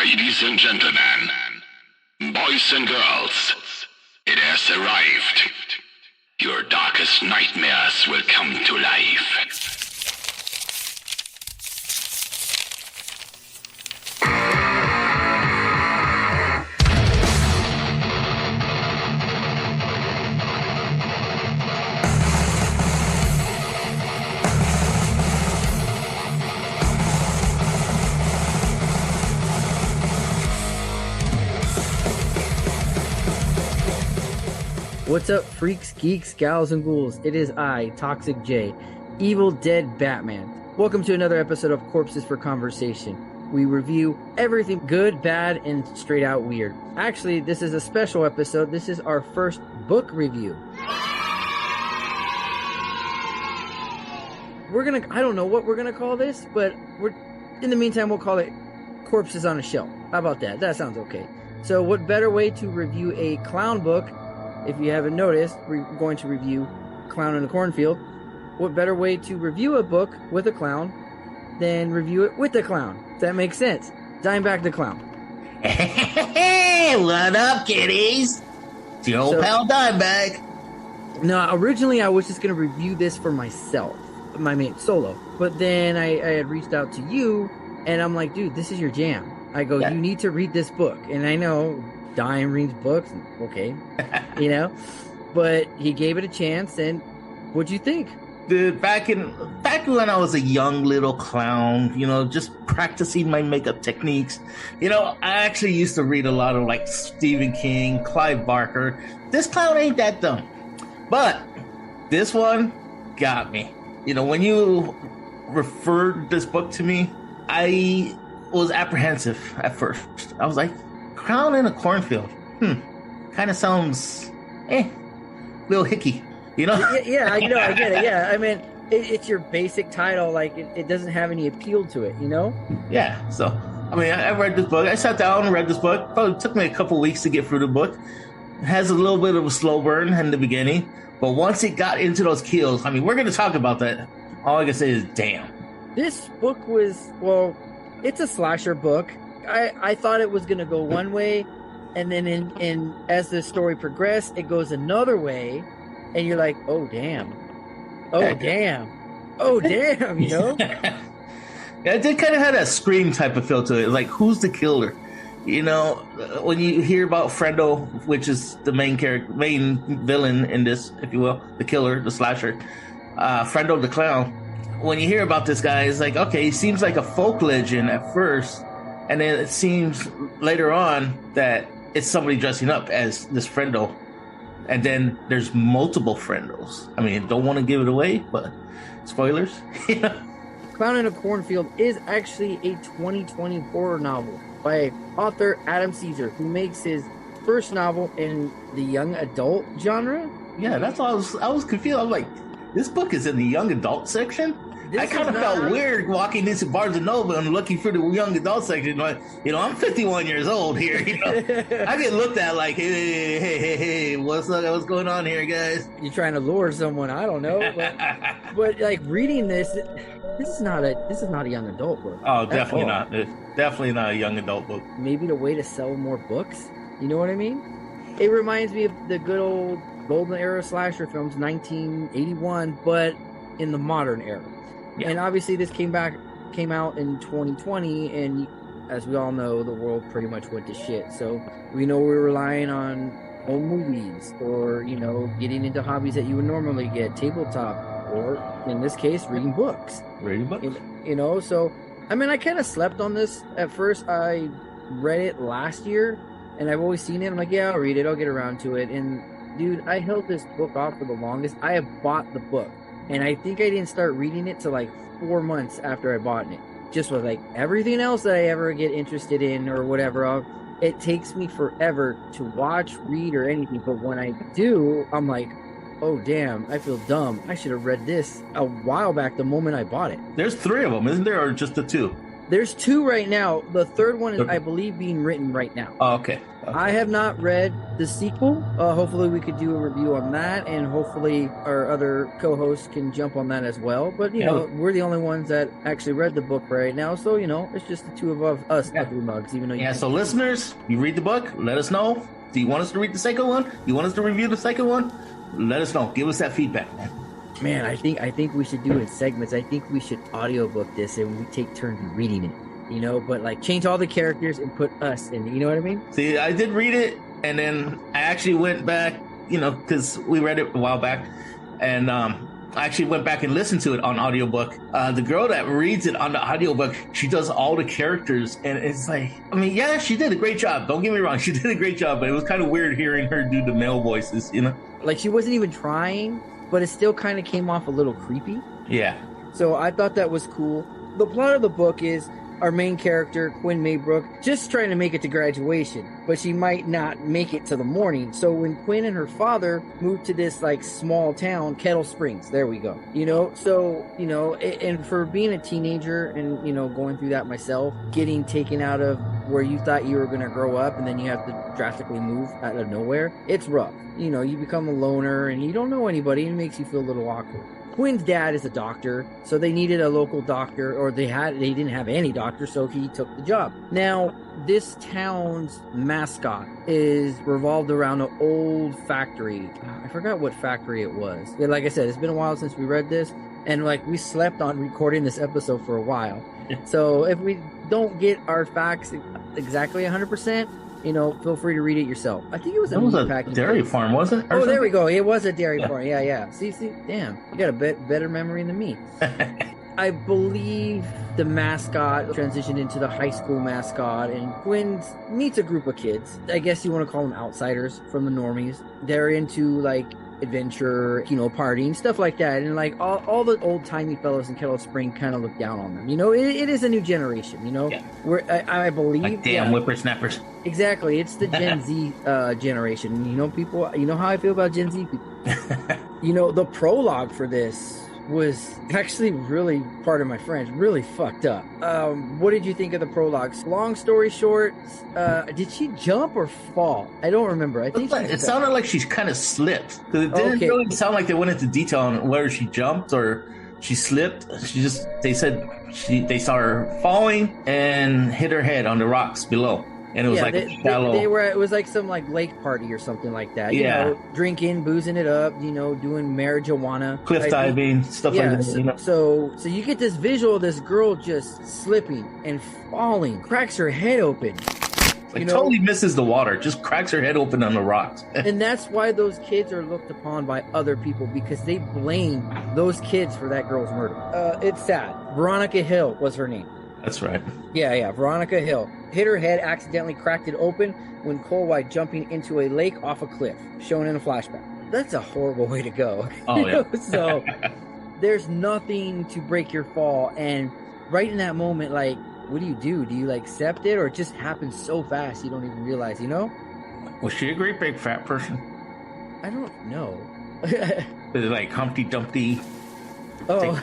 Ladies and gentlemen, boys and girls, it has arrived. Your darkest nightmares will come to life. What's up, freaks, geeks, gals, and ghouls? It is I, Toxic J, Evil Dead Batman. Welcome to another episode of Corpses for Conversation. We review everything good, bad, and straight out weird. Actually, this is a special episode. This is our first book review. I don't know what we're gonna call this, but in the meantime, we'll call it Corpses on a Shelf. How about that? That sounds okay. So what better way to review a clown book? If you haven't noticed, we're going to review Clown in the Cornfield. What better way to review a book with a clown than review it with a clown? Does that make sense? Dimebag the Clown. Hey, what up, kiddies? It's your old pal Dimebag. No, originally I was just going to review this for myself, my main solo. But then I had reached out to you, and I'm like, dude, this is your jam. I go, You need to read this book. And I know Dime reads books, okay, but he gave it a chance, and what'd you think? Dude, back when I was a young little clown, just practicing my makeup techniques, I actually used to read a lot of like Stephen King, Clive Barker. This clown ain't that dumb, but this one got me. When you referred this book to me, I was apprehensive at first. I was like, Clown in a Cornfield. Kind of sounds, little hicky, Yeah, I know, I get it. Yeah, I mean, it's your basic title. Like, it doesn't have any appeal to it, Yeah. So, I read this book. I sat down and read this book. Probably took me a couple weeks to get through the book. It has a little bit of a slow burn in the beginning, but once it got into those kills, we're going to talk about that. All I can say is, damn. This book it's a slasher book. I thought it was going to go one way, and then in as the story progressed, it goes another way, and you're like, oh, damn. Oh, damn. Oh, damn, Yeah, it did kind of have that Scream type of feel to it. Like, who's the killer? When you hear about Frendo, which is the main villain in this, if you will, the killer, the slasher, Frendo the Clown, when you hear about this guy, it's like, okay, he seems like a folk legend at first, and then it seems later on that it's somebody dressing up as this Frendo. And then there's multiple Frendos. Don't want to give it away, but spoilers. Clown in a Cornfield is actually a 2020 horror novel by author Adam Cesare, who makes his first novel in the young adult genre. Yeah, that's why I was confused. I was like, this book is in the young adult section? I kind of felt weird walking into Barnes & Noble and looking through the young adult section. Like, I'm 51 years old here. I get looked at like, hey, what's going on here, guys? You're trying to lure someone, I don't know. But like reading this is not a young adult book. Oh, definitely not. It's definitely not a young adult book. Maybe the way to sell more books. You know what I mean? It reminds me of the good old golden era slasher films, 1981, but in the modern era. Yeah. And obviously this came out in 2020, and as we all know, the world pretty much went to shit. So we know we're relying on home movies, or getting into hobbies that you would normally get, tabletop, or in this case, reading books. So I kind of slept on this at first. I read it last year, and I've always seen it. I'm like, yeah, I'll read it, I'll get around to it. And dude, I held this book off for the longest. I have bought the book, and I think I didn't start reading it till like 4 months after I bought it. Just with like everything else that I ever get interested in or whatever, it takes me forever to watch, read, or anything. But when I do, I'm like, oh damn, I feel dumb. I should have read this a while back the moment I bought it. There's 3 of them, isn't there, or just the 2? There's 2 right now. The third one is, I believe, being written right now. Oh, okay. I have not read the sequel. Hopefully we could do a review on that, and hopefully our other co-hosts can jump on that as well. But, you know, we're the only ones that actually read the book right now. So, you know, it's just the 2 of us ugly mugs, even though so listeners, you read the book, let us know. Do you want us to read the second one? Do you want us to review the second one? Let us know. Give us that feedback, man. Man, I think we should do it in segments. I think we should audiobook this and we take turns reading it, you know, but like change all the characters and put us in, you know what I mean? See, I did read it, and then I actually went back, you know, because we read it a while back, and I actually went back and listened to it on audiobook. The girl that reads it on the audiobook, she does all the characters, and it's like, I mean, yeah, she did a great job. Don't get me wrong, she did a great job, but it was kind of weird hearing her do the male voices, you know? Like, she wasn't even trying, but it still kind of came off a little creepy. Yeah. So I thought that was cool. The plot of the book is our main character, Quinn Maybrook, just trying to make it to graduation, but she might not make it to the morning. So when Quinn and her father moved to this like small town, Kettle Springs, there we go, you know? So, you know, and for being a teenager and, you know, going through that myself, getting taken out of where you thought you were going to grow up and then you have to drastically move out of nowhere, it's rough. You know, you become a loner and you don't know anybody, and it makes you feel a little awkward. Quinn's dad is a doctor, so they needed a local doctor, or they didn't have any doctor, so he took the job. Now, this town's mascot is revolved around an old factory. I forgot what factory it was. But like I said, it's been a while since we read this, and like we slept on recording this episode for a while. So if we don't get our facts exactly 100%, you know, feel free to read it yourself. I think it was a dairy farm, wasn't it? Oh, there we go. It was a dairy farm. Yeah. See, damn, you got a better memory than me. I believe the mascot transitioned into the high school mascot, and Quinn meets a group of kids. I guess you want to call them outsiders from the normies. They're into like adventure, you know, partying, stuff like that. And like all the old timey fellows in Kettle Spring kind of look down on them. You know, it is a new generation, you know, where I believe. Like damn whippersnappers. Exactly. It's the Gen Z generation. You know, people, you know how I feel about Gen Z people. You know, the prologue for this was actually really, pardon my French, really fucked up. What did you think of the prologue? Long story short, did she jump or fall? I don't remember. I think it sounded like she kind of slipped. Because it didn't really sound like they went into detail on whether she jumped or she slipped. They said they saw her falling and hit her head on the rocks below. And it was shallow. It was like some like lake party or something like that. You know, drinking, boozing it up, you know, doing marijuana. Cliff diving, stuff like that. You know? So you get this visual of this girl just slipping and falling, cracks her head open. Like totally misses the water, just cracks her head open on the rocks. And that's why those kids are looked upon by other people, because they blame those kids for that girl's murder. It's sad. Veronica Hill was her name. That's right. Yeah, Veronica Hill. Hit her head, accidentally cracked it open when Colwide jumping into a lake off a cliff, shown in a flashback. That's a horrible way to go. Oh, yeah. So there's nothing to break your fall. And right in that moment, like, what do you do? Do you, like, accept it, or it just happens so fast you don't even realize, you know? Was she a great big fat person? I don't know. Is it like Humpty Dumpty? Oh.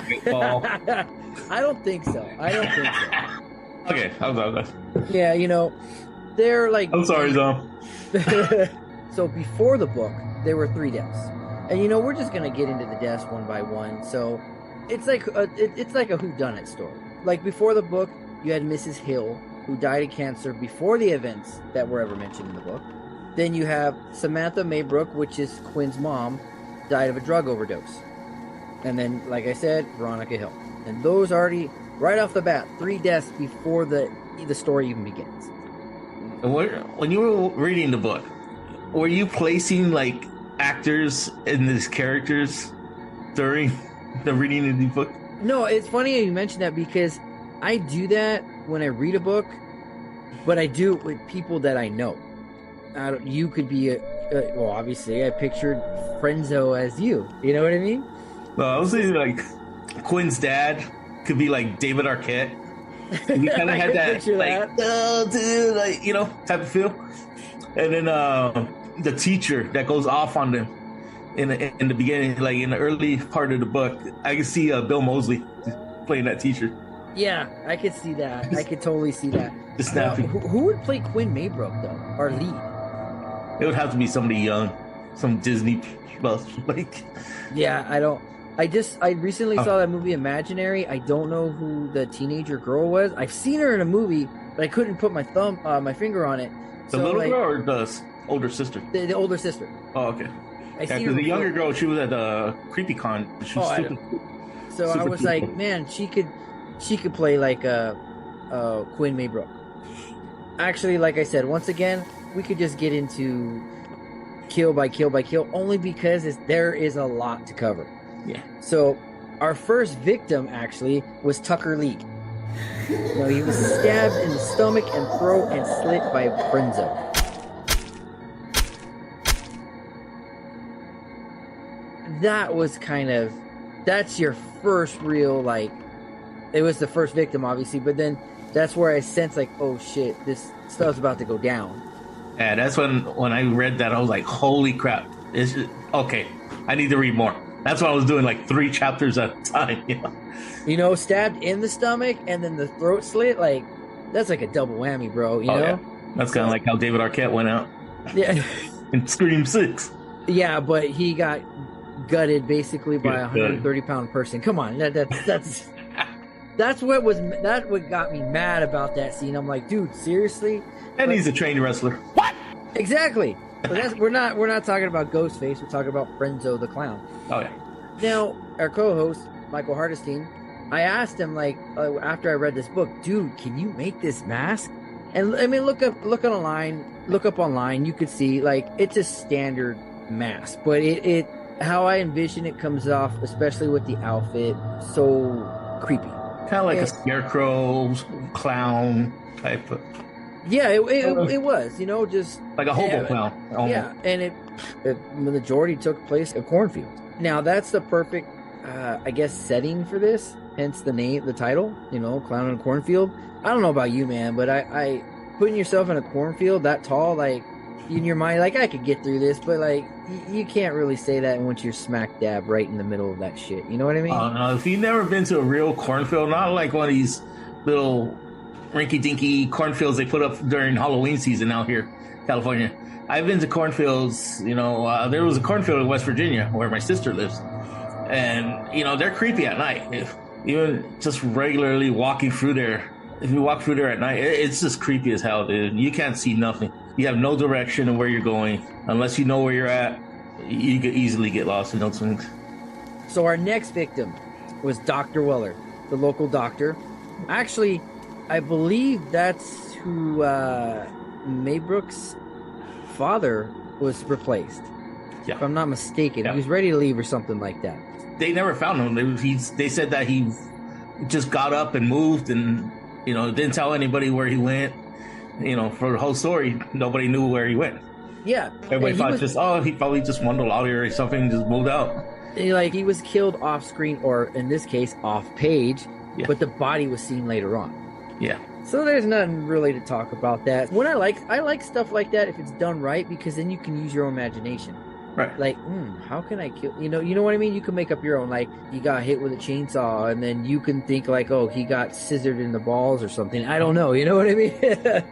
I don't think so. Okay, I was that. Yeah, you know, they're like... I'm sorry, Zom. So before the book, there were 3 deaths. And, you know, we're just going to get into the deaths one by one. So it's like a whodunit story. Like, before the book, you had Mrs. Hill, who died of cancer before the events that were ever mentioned in the book. Then you have Samantha Maybrook, which is Quinn's mom, died of a drug overdose. And then, like I said, Veronica Hill. And those already, right off the bat, 3 deaths before the story even begins. When you were reading the book, were you placing, like, actors in these characters during the reading of the book? No, it's funny you mentioned that, because I do that when I read a book, but I do it with people that I know. You could be well, obviously, I pictured Frenzo as you. You know what I mean? No, I was thinking, like, Quinn's dad could be like David Arquette. He kind of had that, like, oh, dude, like, you know, type of feel. And then the teacher that goes off on them in the beginning, like in the early part of the book, I can see Bill Moseley playing that teacher. Yeah, I could see that. I could totally see that. The snapping. Who would play Quinn Maybrook though? Our lead. It would have to be somebody young, some Disney plus like. Yeah, I recently saw that movie Imaginary. I don't know who the teenager girl was. I've seen her in a movie, but I couldn't put my finger on it. The little girl or the older sister? The older sister. Oh, okay. Yeah, because the younger girl, she was at the CreepyCon. She was stupid. So I was like, man, she could play like Quinn Maybrook. Actually, like I said, once again, we could just get into kill by kill by kill, only because there is a lot to cover. Yeah. So our first victim actually was Tucker League. He was stabbed in the stomach and throat and slit by Frenzo. That's your first real, like, it was the first victim, obviously, but then that's where I sensed, like, oh shit, this stuff's about to go down. Yeah, that's when I read that, I was like, holy crap. Okay, I need to read more. That's why I was doing like 3 chapters at a time. Stabbed in the stomach and then the throat slit, like, that's like a double whammy, bro, you know? Yeah. That's kind of like how David Arquette went out. Yeah. In Scream 6. Yeah, but he got gutted basically by a 130-pound person. Come on, that's what got me mad about that scene. I'm like, dude, seriously? And he's a trained wrestler. What? Exactly. But we're not talking about Ghostface. We're talking about Frenzo the Clown. Oh yeah. Now, our co-host Michael Hardestein, I asked him after I read this book, dude, can you make this mask? And I mean, look up online. You could see like it's a standard mask, but it how I envision it comes off, especially with the outfit, so creepy. Kind of like a scarecrow clown type of. Yeah, it was, just like a hobo clown. Almost. Yeah, and the majority took place at Cornfield. Now that's the perfect, I guess, setting for this. Hence the title, Clown in Cornfield. I don't know about you, man, but I putting yourself in a cornfield that tall, like in your mind, like I could get through this, but like you can't really say that once you're smack dab right in the middle of that shit. You know what I mean? No, if you've never been to a real cornfield, not like one of these little rinky-dinky cornfields they put up during Halloween season out here, California. I've been to cornfields, there was a cornfield in West Virginia where my sister lives. And, they're creepy at night. Even just regularly walking through there, if you walk through there at night, it's just creepy as hell, dude. You can't see nothing. You have no direction of where you're going. Unless you know where you're at, you could easily get lost in those things. So our next victim was Dr. Weller, the local doctor. Actually, I believe that's who Maybrook's father was replaced. Yeah. If I'm not mistaken. Yeah. He was ready to leave or something like that. They never found him. They said that he just got up and moved and, didn't tell anybody where he went. For the whole story, nobody knew where he went. Yeah. Everybody thought he probably just wandered out here or something and just moved out. Like he was killed off screen, or in this case, off page, but the body was seen later on. Yeah. So there's nothing really to talk about that. When I like stuff like that if it's done right, because then you can use your own imagination. Right. Like, how can I kill? You know what I mean? You can make up your own. Like, he got hit with a chainsaw, and then you can think like, oh, he got scissored in the balls or something. I don't know. You know what I mean?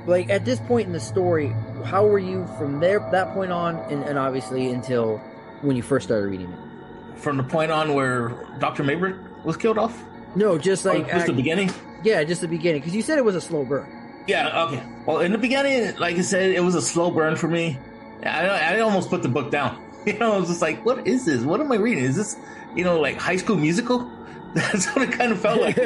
Like at this point in the story, how were you from that point on, and obviously until when you first started reading it? From the point on where Dr. Maybrick was killed off? No, just like just the beginning. Yeah, just the beginning, because you said it was a slow burn. Yeah. Okay. Well, in the beginning, like I said, it was a slow burn for me. I almost put the book down. I was just like, what is this? What am I reading? Is this, like High School Musical? That's what it kind of felt like.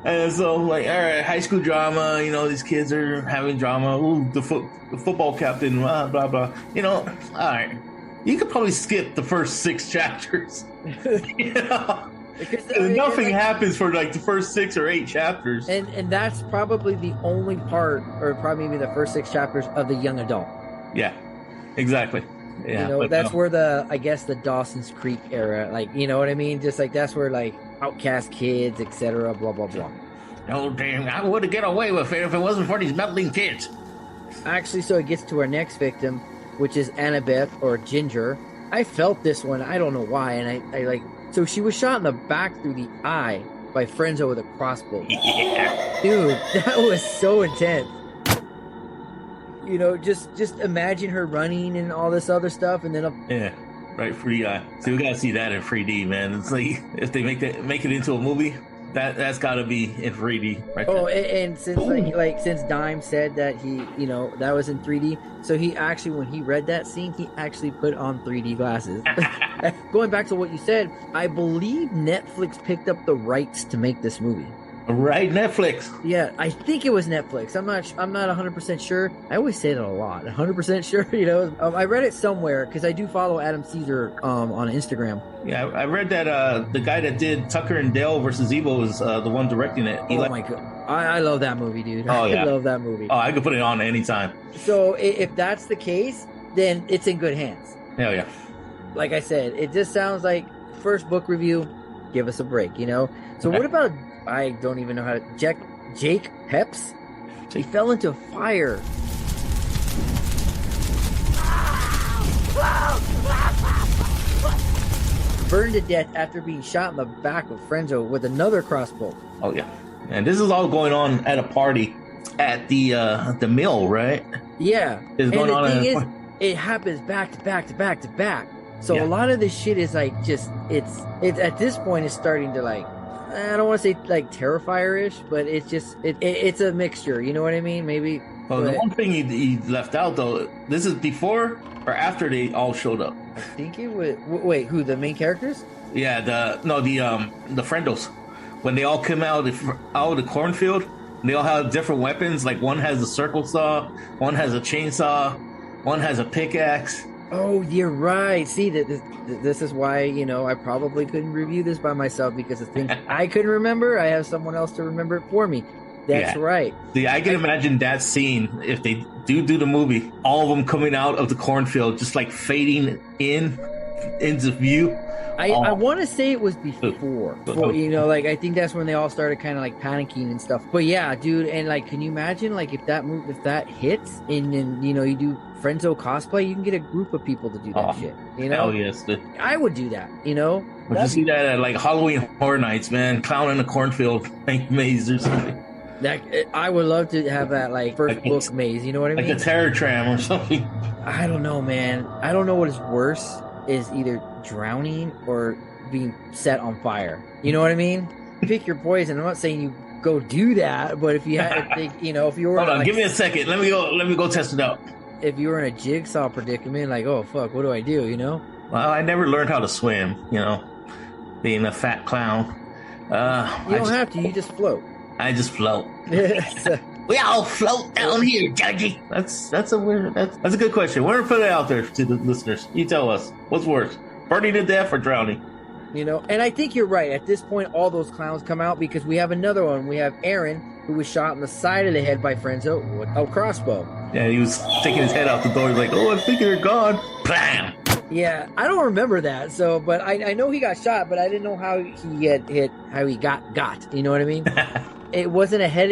And so I'm like, all right, high school drama, these kids are having drama. Ooh, the football captain, blah, blah, blah. All right. You could probably skip the first 6 chapters. Because nothing happens for like the first 6 or 8 chapters. And that's probably the only part, or probably maybe the first 6 chapters of the young adult. Yeah, exactly. Yeah, that's where the Dawson's Creek era, like, you know what I mean? Just like that's where like outcast kids, etc. Blah blah blah. Oh damn! I would have get away with it if it wasn't for these meddling kids. Actually, so it gets to our next victim, which is Annabeth or Ginger. I felt this one. I don't know why, and I like. So she was shot in the back through the eye, by Frenzo with a crossbow. Yeah. Dude, that was so intense. You know, just imagine her running and all this other stuff, and then Yeah. Right, 3D. So we gotta see that in 3D, man. It's like if they make it into a movie, that's gotta be in 3D, right? oh, there. and since since Dime said that he, you know, that was in 3D, so he actually, when he read that scene, he actually put on 3D glasses. Going back to what you said, I believe Netflix picked up the rights to make this movie. Right, Netflix. Yeah, I think it was Netflix. I'm not 100% sure. I always say that a lot. 100% sure, you know. I read it somewhere because I do follow Adam Cesare on Instagram. Yeah, I read that the guy that did Tucker and Dale versus Evil is the one directing it. Oh my god, I love that movie, dude. Oh yeah, I love that movie. Oh, I could put it on anytime. So if that's the case, then it's in good hands. Hell yeah. Like I said, it just sounds like first book review. Give us a break, you know. So what about? I don't even know how to. Jake Peps. He fell into fire. Burned to death after being shot in the back with Frenzo with another crossbow. Oh yeah, and this is all going on at a party at the mill, right? Yeah, It's going on. The thing is, it happens back to back to back to back. So a lot of this shit is like just it's at this point it's starting to like, I don't want to say like Terrifier-ish, but it's just it's a mixture. You know what I mean? Maybe. Well, the one thing he left out though, this is before or after they all showed up. I think it was. Wait, who, the main characters? Yeah, the friendos, when they all came out of the cornfield, they all have different weapons. Like one has a circle saw, one has a chainsaw, one has a pickaxe. Oh, you're right. See, this is why, you know, I probably couldn't review this by myself, because the thing I couldn't remember, I have someone else to remember it for me. That's right. See, I can imagine that scene if they do the movie, all of them coming out of the cornfield, just like fading into view. I want to say it was before, you know, like I think that's when they all started kind of like panicking and stuff. But yeah, dude, and like, can you imagine like if that hits and then, you know, you do Frenzo cosplay, you can get a group of people to do that shit. You know, hell yes, I would do that. You know, would you see that at like Halloween Horror Nights, man? Clown in the cornfield, like maze or something. That I would love to have that like first book maze. You know what I mean? Like a terror tram or something. I don't know, man. I don't know what is worse, is either drowning or being set on fire. You know what I mean? Pick your poison. I'm not saying you go do that, but if you had, you know, if you were, hold on, give me a second. Let me go test it out. If you were in a jigsaw predicament, like, oh fuck, what do I do? You know? Well, I never learned how to swim. You know, being a fat clown. You don't have to. You just float. I just float. So, we all float down here, Judgy. That's a good question. We're gonna put it out there to the listeners. You tell us, what's worse, burning to death or drowning? You know, and I think you're right. At this point, all those clowns come out, because we have another one. We have Aaron, who was shot in the side of the head by Frenzo with a crossbow. Yeah, he was sticking his head out the door. He's like, "Oh, I think they're gone." Bam. Yeah, I don't remember that. So, but I know he got shot, but I didn't know how he had hit, how he got. You know what I mean? It wasn't a head.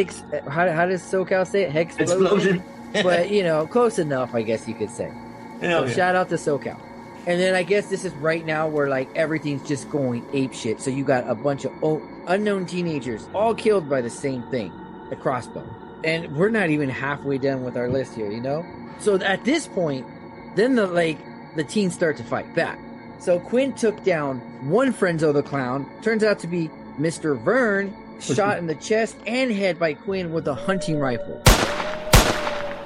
How does SoCal say it? Head explosion. But you know, close enough, I guess you could say. So shout out to SoCal. And then I guess this is right now where like everything's just going ape shit. So you got a bunch of unknown teenagers all killed by the same thing, the crossbow. And we're not even halfway done with our list here, you know? So at this point, then the teens start to fight back. So Quinn took down one Frenzo the clown. Turns out to be Mr. Vern, shot in the chest and head by Quinn with a hunting rifle.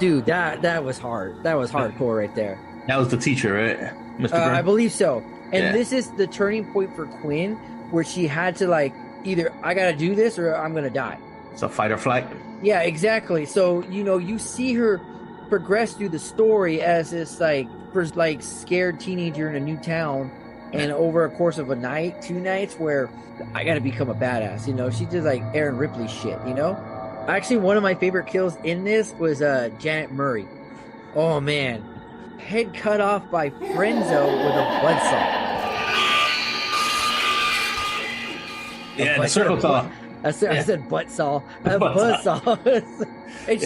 Dude, that was hard. That was hardcore right there. That was the teacher, right? Mr. Vern? I believe so. And this is the turning point for Quinn, where she had to like, either I gotta do this or I'm gonna die. It's a fight or flight. Yeah, exactly. So, you know, you see her progress through the story as this like scared teenager in a new town, and over a course of a night, 2 nights, where I gotta become a badass. You know, she did like Aaron Ripley shit, you know? Actually, one of my favorite kills in this was Janet Murray. Oh man. Head cut off by Frenzo with a buzzsaw. Yeah, the circle saw. I said butt saw. A buzzsaw. And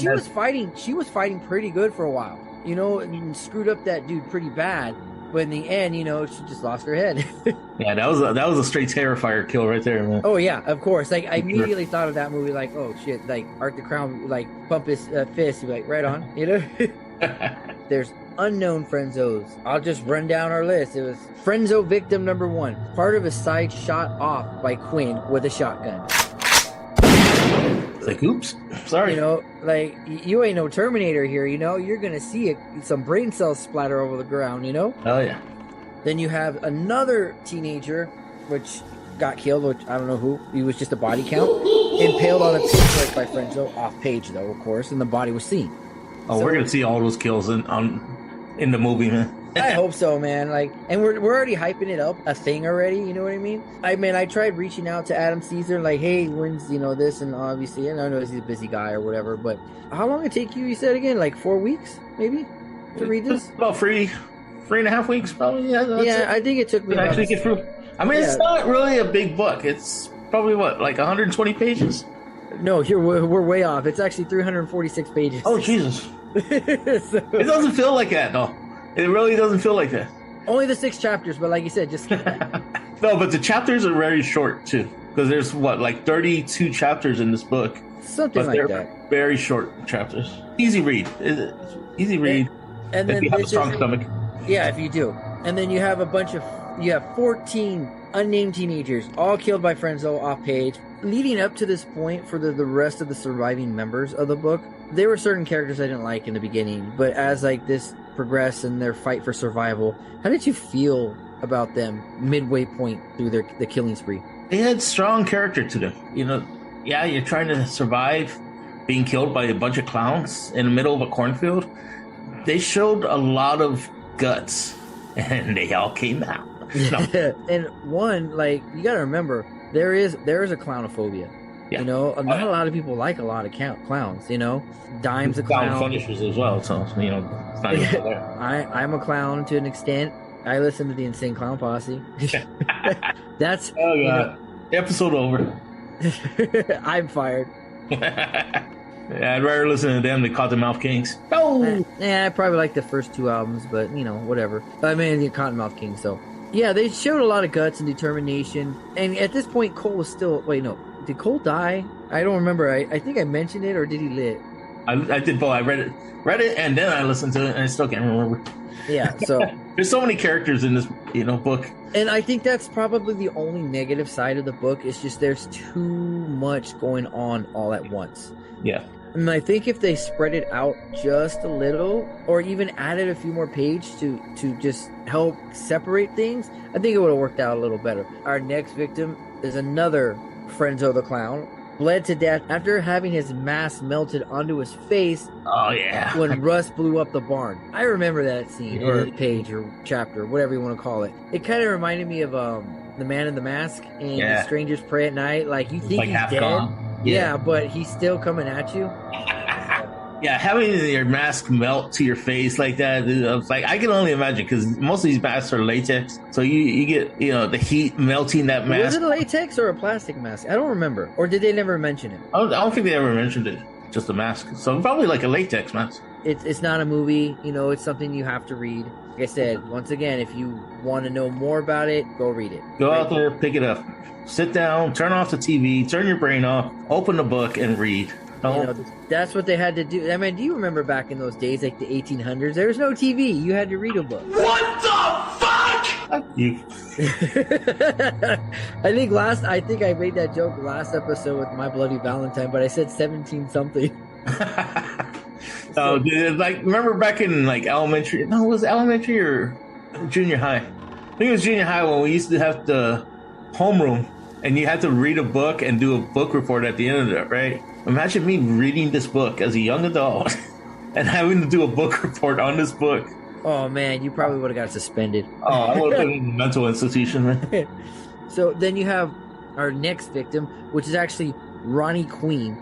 she was fighting pretty good for a while. You know, and screwed up that dude pretty bad. But in the end, she just lost her head. Yeah, that was a straight Terrifier kill right there, man. Oh yeah, of course. Like I immediately thought of that movie. Like, oh shit! Like Art the Crown, like pump his fist. You're like, right on. There's unknown Frenzos. I'll just run down our list. It was Frenzo victim number 1. Part of his side shot off by Quinn with a shotgun. It's like, oops, sorry. Like you ain't no Terminator here. You're gonna see some brain cells splatter over the ground. Oh yeah. Then you have another teenager, which got killed, which I don't know who. He was just a body count. Impaled on a pitchfork by Frenzo, off page though, of course, and the body was seen. Oh, so, we're gonna see all those kills in the movie, man. I hope so, man. Like, and we're already hyping it up, a thing already. You know what I mean? I tried reaching out to Adam Cesare, like, hey, when's this, and obviously, and I know he's a busy guy or whatever. But how long it take you? You said again, like 4 weeks, maybe, to read this? About 3.5 weeks, probably. Yeah, I think it took me. Actually get through. I mean, It's not really a big book. It's probably like 120 pages. No, here we're way off. It's actually 346 pages. Oh Jesus! It doesn't feel like that, though. It really doesn't feel like that. Only the 6 chapters, but like you said, just no. But the chapters are very short too, because there's 32 chapters in this book. Something like that. Very short chapters. Easy read. Easy read. And then if you have a strong stomach. Yeah, if you do. And then you have 14 unnamed teenagers, all killed by Frenzo off page. Leading up to this point, for the rest of the surviving members of the book, there were certain characters I didn't like in the beginning, but as this progressed and their fight for survival, how did you feel about them midway point through the killing spree? They had strong character to them. Yeah, you're trying to survive being killed by a bunch of clowns in the middle of a cornfield. They showed a lot of guts, and they all came out. No. And one, you gotta remember, there is a clownophobia. Yeah. Not a lot of people like a lot of clowns. Dime's a clown. Finishers as well, so it's not even there. I'm a clown to an extent. I listen to the Insane Clown Posse. That's episode over. I'm fired. Yeah, I'd rather listen to them than Cottonmouth Kings. No. I probably like the first 2 albums, but whatever. I mean, the Cottonmouth Kings. So yeah, they showed a lot of guts and determination. And at this point, Cole was still. Wait, no. Did Cole die? I don't remember. I think I mentioned it, or did he live? I did both. I read it, and then I listened to it, and I still can't remember. Yeah, so there's so many characters in this, book. And I think that's probably the only negative side of the book. It's just there's too much going on all at once. Yeah. And I think if they spread it out just a little, or even added a few more pages to just help separate things, I think it would have worked out a little better. Our next victim is another Frenzo the Clown, bled to death after having his mask melted onto his face. Oh yeah. When Russ blew up the barn. I remember that scene, or page, or chapter, whatever you want to call it. It kind of reminded me of The Man in the Mask and The Strangers Pray at Night. Like, you think he's dead. Gone. Yeah, but he's still coming at you. Yeah, having your mask melt to your face like that, I can only imagine, because most of these masks are latex, so you get the heat melting that mask. Was it a latex or a plastic mask? I don't remember. Or did they never mention it? I don't think they ever mentioned it. Just a mask. So probably like a latex mask. It's not a movie. It's something you have to read. Like I said, once again, if you want to know more about it, go read it. Go out there, pick it up. Sit down, turn off the TV, turn your brain off, open the book, and read. That's what they had to do. I mean, do you remember back in those days, like the 1800s? There was no TV. You had to read a book. What the fuck? You. I think I made that joke last episode with My Bloody Valentine, but I said 17 something. Oh, dude, remember back in elementary? No, was it elementary or junior high? I think it was junior high when we used to have the homeroom, and you had to read a book and do a book report at the end of it, right? Imagine me reading this book as a young adult and having to do a book report on this book. Oh, man, you probably would have got suspended. Oh, I would have been in a mental institution, man. So then you have our next victim, which is actually Ronnie Queen.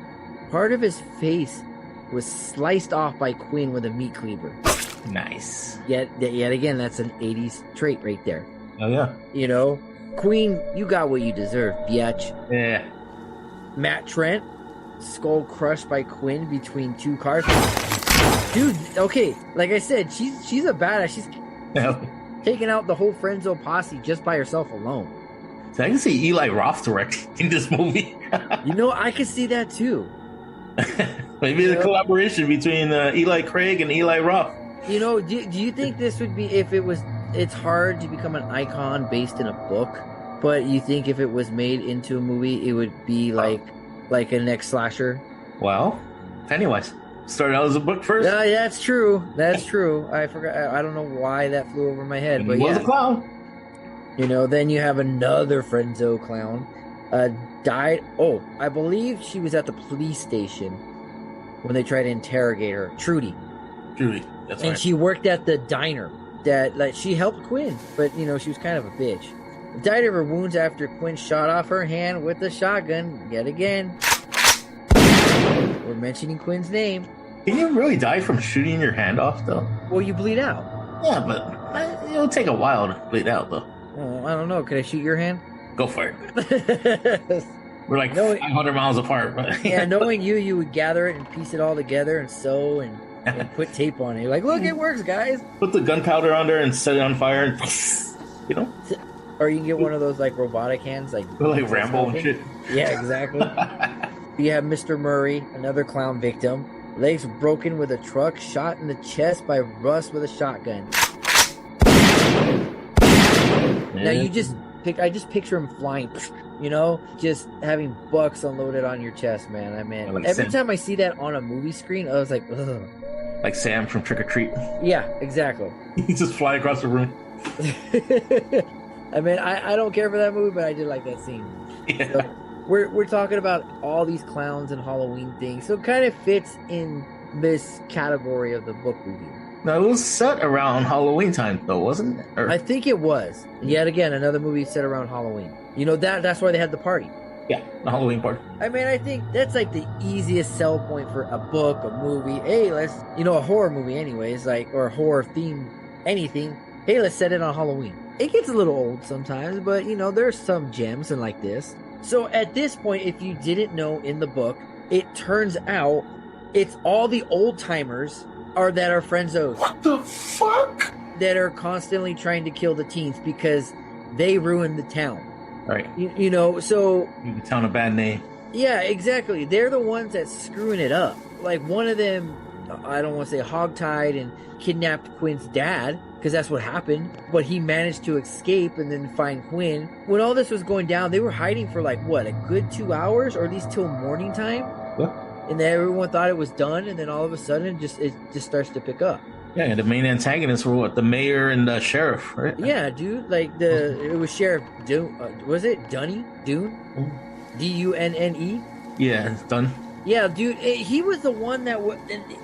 Part of his face was sliced off by Quinn with a meat cleaver. Nice. Yet again, that's an 80s trait right there. Oh, yeah. Queen, you got what you deserve, biatch. Yeah. Matt Trent, skull crushed by Quinn between 2 cars. Dude, okay, like I said, she's a badass. taking out the whole Friendzone posse just by herself alone. So I can see Eli Roth directing this movie. You know, I could see that too. Maybe the collaboration between Eli Craig and Eli Roth. You know, do you think this would be if it was? It's hard to become an icon based in a book, but you think if it was made into a movie, it would be like a next slasher? Well, Pennywise started out as a book first. Yeah, that's true. That's true. I forgot. I don't know why that flew over my head, but he was a clown. You know, then you have another Friendzone clown. Died. Oh, I believe she was at the police station when they tried to interrogate her. Trudy, that's and right. she worked at the diner. That like she helped Quinn, but you know she was kind of a bitch. Died of her wounds after Quinn shot off her hand with a shotgun. Yet again, we're mentioning Quinn's name. Can you really die from shooting your hand off, though? Well, you bleed out. Yeah, but it'll take a while to bleed out, though. Oh, I don't know. Could I shoot your hand? Go for it. We're like 500 miles apart. But yeah, knowing you would gather it and piece it all together and sew and put tape on it. You're like, look, it works, guys. Put the gunpowder on there and set it on fire, and you know. Or you can get one of those like robotic hands, like Rambo and shit. Yeah, exactly. You have Mr. Murray, another clown victim. Legs broken with a truck, shot in the chest by Russ with a shotgun. Yeah. Now I just picture him flying, you know, just having bucks unloaded on your chest, man. I mean, like every time I see that on a movie screen, I was like, ugh. Like Sam from Trick or Treat. Yeah, exactly. He just fly across the room. I mean, I don't care for that movie, but I did like that scene. Yeah. So we're talking about all these clowns and Halloween things, so it kind of fits in this category of the book review. Now, it was set around Halloween time, though, wasn't it? I think it was. Yet again, another movie set around Halloween. You know, that's why they had the party. Yeah, the Halloween party. I mean, I think that's like the easiest sell point for a book, a movie. Hey, a horror movie anyways, like, or a horror theme, anything. Hey, let's set it on Halloween. It gets a little old sometimes, but, you know, there's some gems and like this. So at this point, if you didn't know in the book, it turns out it's all the old timers that are friendzos. What the fuck? That are constantly trying to kill the teens because they ruined the town. Right. You know, so... Give the town a bad name. Yeah, exactly. They're the ones that's screwing it up. Like, one of them, I don't want to say hogtied and kidnapped Quinn's dad, because that's what happened. But he managed to escape and then find Quinn. When all this was going down, they were hiding for like, what, a good 2 hours? Or at least till morning time? Yeah. And then everyone thought it was done, and then all of a sudden it just starts to pick up. Yeah, the main antagonists were what? The mayor and the sheriff, right? Yeah, dude. Like, it was Sheriff Dune. Was it Dunne? Dune? Dunne? Yeah, it's done. Yeah, dude. He was the one that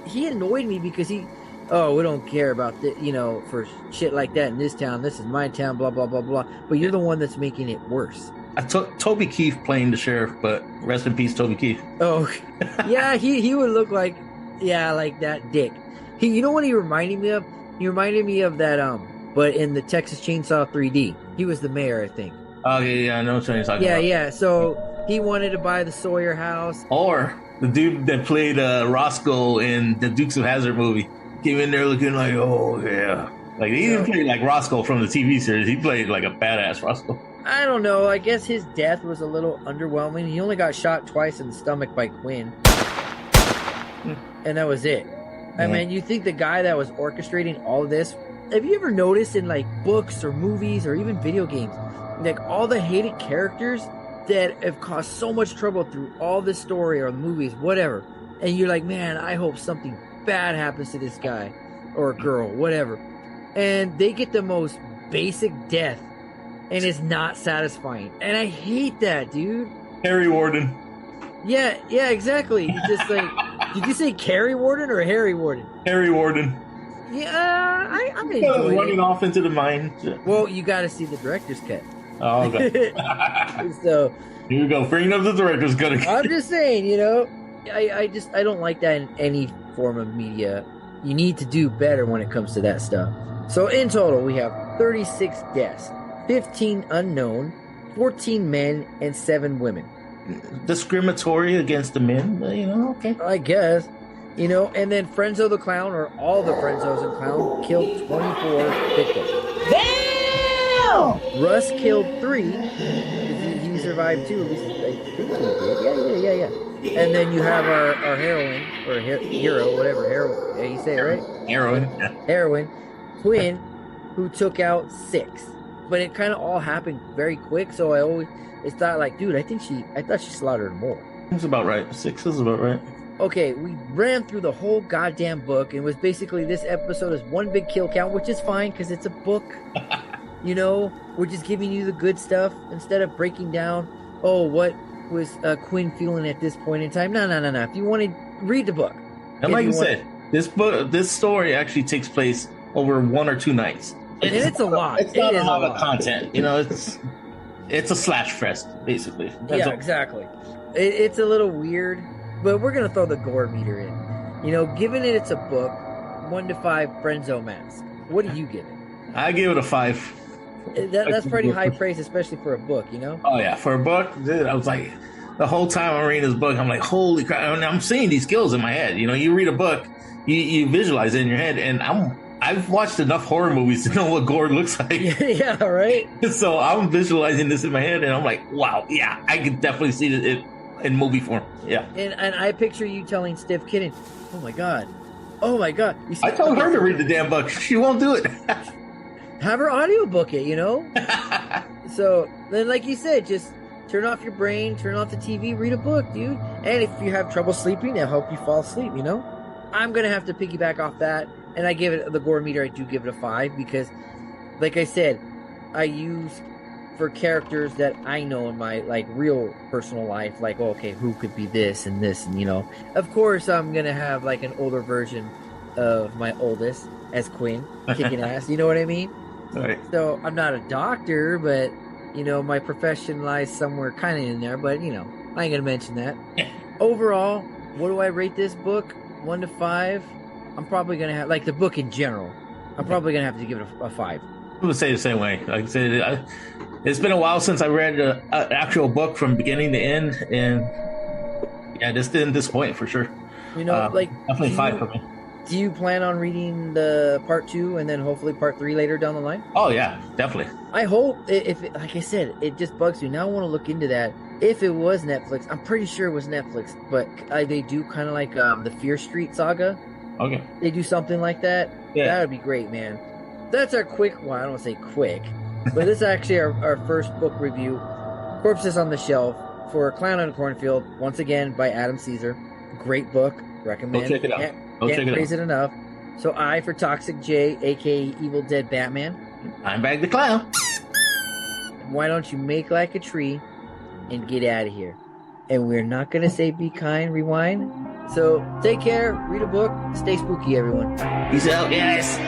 he annoyed me because we don't care about for shit like that in this town. This is my town, blah, blah, blah, blah. But you're the one that's making it worse. I took Toby Keith playing the sheriff, but rest in peace, Toby Keith. Oh, yeah, he would look like that dick. You know what he reminded me of? He reminded me of that, but in the Texas Chainsaw 3D. He was the mayor, I think. Oh, yeah, I know what you're talking about. Yeah, so he wanted to buy the Sawyer house. Or the dude that played Roscoe in the Dukes of Hazzard movie came in there looking like, oh, yeah. Like, he didn't play like Roscoe from the TV series. He played like a badass Roscoe. I don't know. I guess his death was a little underwhelming. He only got shot twice in the stomach by Quinn. And that was it. I mean, you think the guy that was orchestrating all of this, have you ever noticed in like books or movies or even video games, like all the hated characters that have caused so much trouble through all this story or the movies, whatever, and you're like, man, I hope something bad happens to this guy or girl, whatever, and they get the most basic death and it's not satisfying, and I hate that, dude. Harry Warden. Yeah, exactly. It's just like, did you say Carrie Warden or Harry Warden? Harry Warden. Yeah, I'm enjoying running off into the mine. Well, you got to see the director's cut. Oh, okay. So here you go, bringing up the director's cut. I'm just saying, I don't like that in any form of media. You need to do better when it comes to that stuff. So in total, we have 36 deaths, 15 unknown, 14 men, and 7 women. Discriminatory against the men, okay. I guess. And then Friendzo the Clown, or all the Frenzos and Clown, killed 24 victims. Russ killed 3. He survived 2. At least I think he did. Yeah. And then you have our heroine or hero, whatever. You say it right? Heroine, Quinn, who took out 6. But it kind of all happened very quick. So it's thought like, dude, I thought she slaughtered more. That's about right. 6 is about right. Okay, we ran through the whole goddamn book, and it was basically this episode is one big kill count, which is fine because it's a book. We're just giving you the good stuff instead of breaking down, what was Quinn feeling at this point in time. No. If you want to read the book. And like I said, this story actually takes place over 1 or 2 nights. It's a lot. It's not a lot of content. It's a slash fest, basically. Yeah, exactly. It's a little weird, but we're going to throw the gore meter in. Given it's a book, 1 to 5 Friendzone mask. What do you give it? I give it a 5. That's pretty high praise, especially for a book, Oh, yeah. For a book, dude, I was like, the whole time I'm reading this book, I'm like, holy crap. I mean, I'm seeing these kills in my head. You read a book, you visualize it in your head, and I've watched enough horror movies to know what gore looks like. Yeah, right? So I'm visualizing this in my head, and I'm like, wow, yeah, I can definitely see it in movie form. Yeah. And I picture you telling Steph Kitten, oh my God. I told her to read the damn book. She won't do it. Have her audiobook it, So then, like you said, just turn off your brain, turn off the TV, read a book, dude. And if you have trouble sleeping, it'll help you fall asleep, I'm going to have to piggyback off that. And I give it the gore meter. I do give it a 5 because, like I said, I use for characters that I know in my real personal life, who could be this and this, and of course I'm gonna have an older version of my oldest as Quinn kicking ass. You know what I mean? Right. So I'm not a doctor, but my profession lies somewhere kind of in there. But I ain't gonna mention that. Overall, what do I rate this book? 1 to 5. I'm probably gonna have the book in general. I'm probably gonna have to give it a 5. I would say the same way. Like I said, it's been a while since I read an actual book from beginning to end, and yeah, this didn't disappoint for sure. Definitely 5 for me. Do you plan on reading the part 2 and then hopefully part 3 later down the line? Oh yeah, definitely. I hope like I said, it just bugs me. Now I want to look into that. If it was Netflix, I'm pretty sure it was Netflix, but they do kind of like the Fear Street saga. Okay. They do something like that. Yeah. That would be great, man. That's our quick, I don't want to say quick, but this is actually our first book review. Corpses on the Shelf for Clown on a Cornfield, once again by Adam Cesare. Great book. Recommend. Go check it out. Can't praise it enough. So I for Toxic J, aka Evil Dead Batman. I'm Bag the Clown. Why don't you make like a tree and get out of here? And we're not going to say be kind, rewind. So take care, read a book, stay spooky, everyone. Peace out, guys.